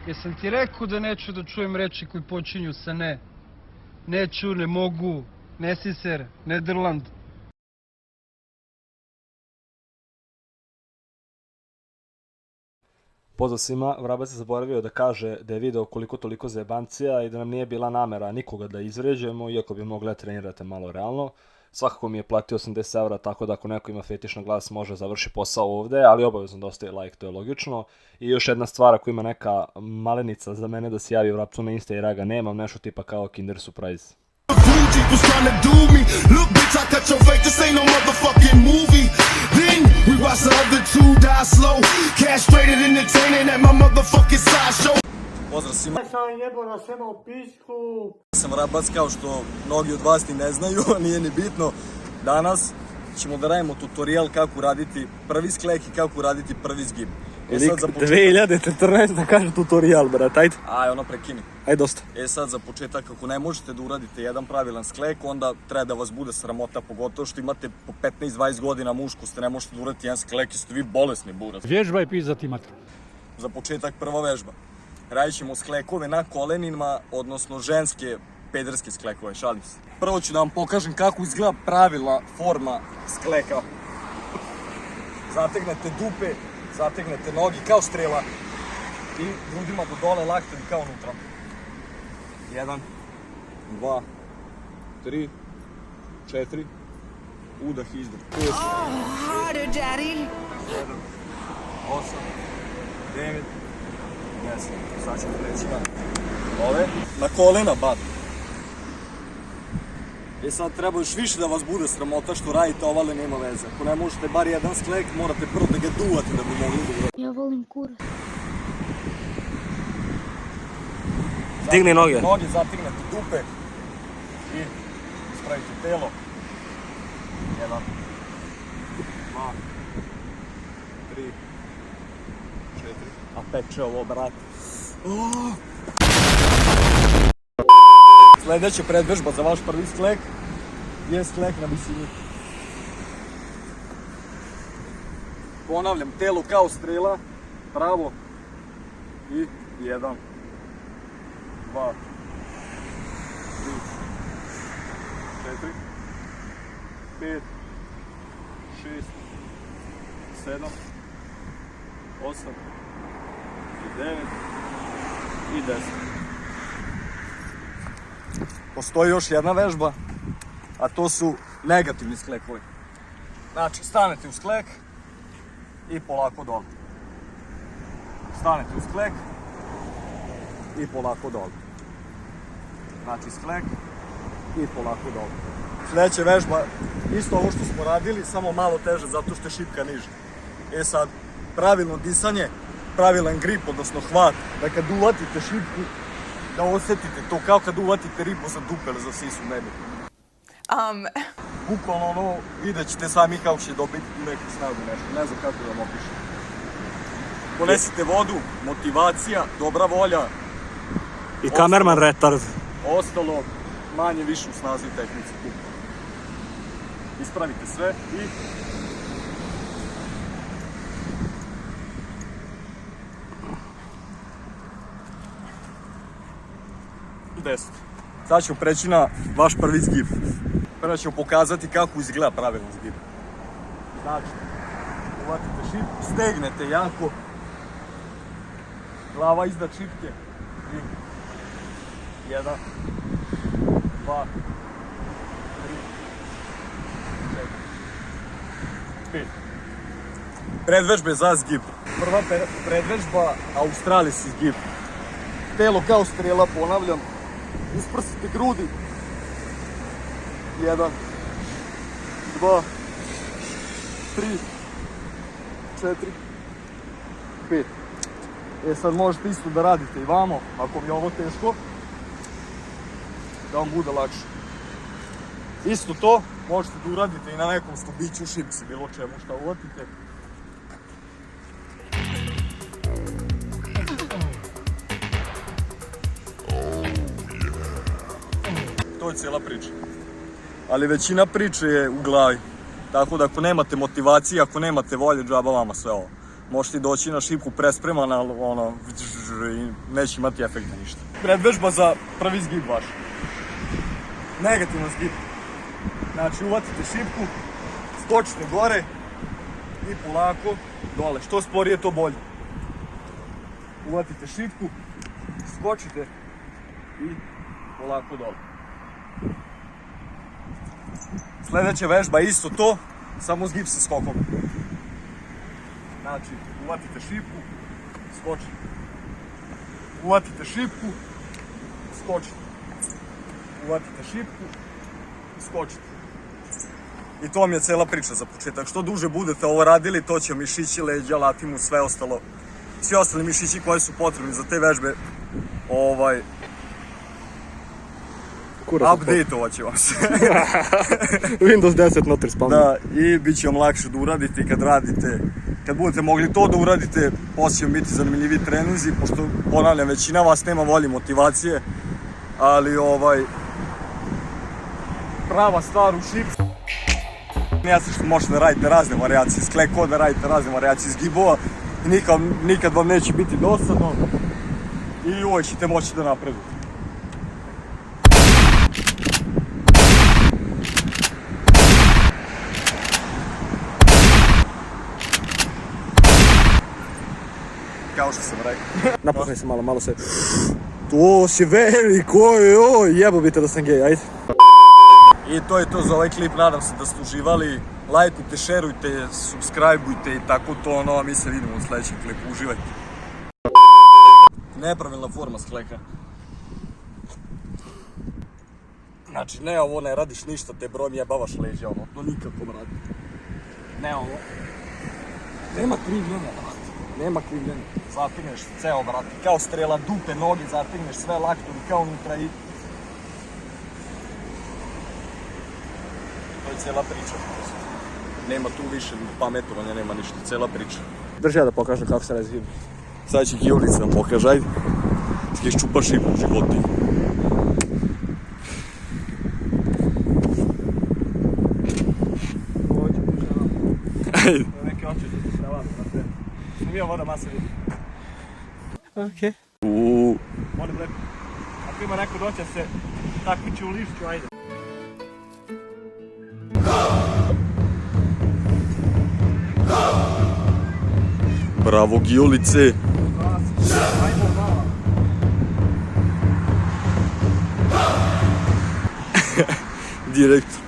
Jesam ti rekao da neću da čujem reči koji počinju sa ne. Neću, ne mogu, ne siser, Nederland. Pozdrav svima, Vrabac je zaboravio da kaže da je video koliko toliko zajebancija i da nam nije bila namera nikoga da izvređujemo, iako bi mogli da trenirate malo realno. Svakako mi je platio 80 € tako da ako neko ima fetiš na glas može završi posao ovde, ali obavezno da ostaje like, to je logično. I još jedna stvar, ako ima neka malenica za mene da se javi u Vrapcu na Insta jer ja ga nemam, nešto tipa kao Kinder Surprise. Was trying to do me. Look, bitch, I cut your face. This ain't no motherfucking movie. Then we watch the other two die slow. Castrated, entertaining at my motherfucking sideshow. Pozdrav svima. Sam jebo na svema u pičku. Sam Vrabac, kao što mnogi od vas ni ne znaju, nije ni bitno. Danas ćemo da radimo tutorial kako raditi prvi sklek i kako raditi prvi zgib. 2014 da kaže tutorial, brat, ajde. Aj, ono prekini. Ajde, dosta. Sad za početak, ako ne možete da uradite jedan pravilan sklek, onda treba da vas bude sramota, pogotovo što imate po 15-20 godina muškost, ne možete da uradite jedan sklek, jeste vi bolesni buraz. Vježba i pizati matru. Za početak prva vežba. Radit ćemo sklekove na kolenima, odnosno ženske pederske sklekove, šalim se. Prvo ću da vam pokažem kako izgleda pravilna forma skleka. Zategnete dupe, zategnete nogi kao strela i grudima do dole, laktevi kao unutra. 1, 2, 3, 4, udah, izdah. 5, 6, 7, 8, 9, 10. Sad ćemo preći na ove. Na kolena, bat. Sad treba još više da vas bude sramota što radite ovale, nema veze. Ako ne možete bar jedan sklek, morate prvo da ga duvate da bi mogli da uradite. Ja volim kurac. Digni noge. Noge, zatignete dupe i ispravite telo. 1, 2, 3, 4, a peče ovo, brat. Sljedeća predvežba za vaš prvi sklek je sklek na visini. Ponavljam, telo kao strela, pravo i 1, 2, 3, 4, 5, 6, 7, 8, 9 i 10. Postoji još jedna vežba, a to su negativni sklekovi. Znači, stanete u sklek i polako dole. Stanete u sklek i polako dole. Znači, sklek i polako dole. Sljedeća vežba, isto ovo što smo radili, samo malo teže zato što je šipka niže. Sad, pravilno disanje, pravilan grip, odnosno hvat, da kad uvatite šipku, da osjetite to kao kad uvatite ribu za dupe ili za sisu, nebitno. Bukvalno ono, vidjet ćete sami kako će dobiti neku snagu nešto, ne znam kako da vam opišem. Ponesite vodu, motivacija, dobra volja. I kamerman retard. Ostalo manje više u snazi i tehnici. Ispravite sve i... Deset. Sad ćemo preći na vaš prvi zgib. Prvo ćemo pokazati kako izgleda pravilan zgib. Znači, uvatite šipku, stegnete jako, glava iznad šipke i 1, 2, 3, 4, 5. Predvežbe za zgib. Prva predvežba, australijski zgib. Telo kao strela, ponavljam. Isprsite grudi. 1, 2, 3, 4, 5. Sad možete isto da radite i vamo, ako mi je ovo teško, da vam bude lakše. Isto to možete da uradite i na nekom stubiću, šipci, bilo čemu šta uvatite. To je cijela priča. Ali većina priče je u glavi. Tako da ako nemate motivacije, ako nemate volje, džaba vama sve ovo. možeš ti doći na šipku prespreman, ali ono, i neće imati efekta ništa. Predvežba za prvi zgib vaš. Negativan zgib. Znači, uvatite šipku, skočite gore i polako dole. Što sporije, to bolje. Uvatite šipku, skočite i polako dole. Sljedeća vežba je isto to, samo zgib sa skokom. Znači, uvatite šipku, skočite. Uvatite šipku, skočite. Uvatite šipku, skočite. I to vam je cela priča za početak. Što duže budete ovo radili, to će mišići leđa, latimu, sve ostalo. Svi ostali mišići koji su potrebni za te vežbe, update-ovat će vam se. Windows 10 notri spavno. Da, i bit će vam lakše da uradite i kad radite. Kad budete mogli to da uradite, poslije će vam biti zanimljivi treninzi, pošto, ponavljam, većina vas nema volje motivacije, ali prava stvar u šipku. Jasno što možete da radite razne varijacije skleko, da radite razne varijacije zgibova i nikad vam neće biti dosadno i uvijek ćete moći da napredujete. Kao što sam rekao. Napuhni se malo se... To si veliko, jebo bi te da sam gej, ajde. I to je to za ovaj klip, nadam se da ste uživali. Lajkujte, šerujte, subscribeujte i tako to, a mi se vidimo u sljedećem klipu, uživajte. Nepravilna forma skleka. Znači, ne ovo, ne radiš ništa, te broj mi jebavaš leđa, to nikako radi. Ne ovo. Nema krivljenja, brate. Nema krivljenja. Zategneš ceo, brate, kao strela, dupe, noge, zategneš sve laktovi kao unutra i... To je cijela priča. Nema tu više pametovanja, nema ništa, cijela priča. Drži ja da pokažem kako se razvijem. Sad će Giulica nam pokaže, ajde. Ti ščupaš šipu u životu. Ajde. Neke oči da se sravati na te. Snimio voda masa vidi. Okej. Molim lepo. Ako ima neko doće se takmiči u lišću, ajde. Bravo Giulice! Direktno.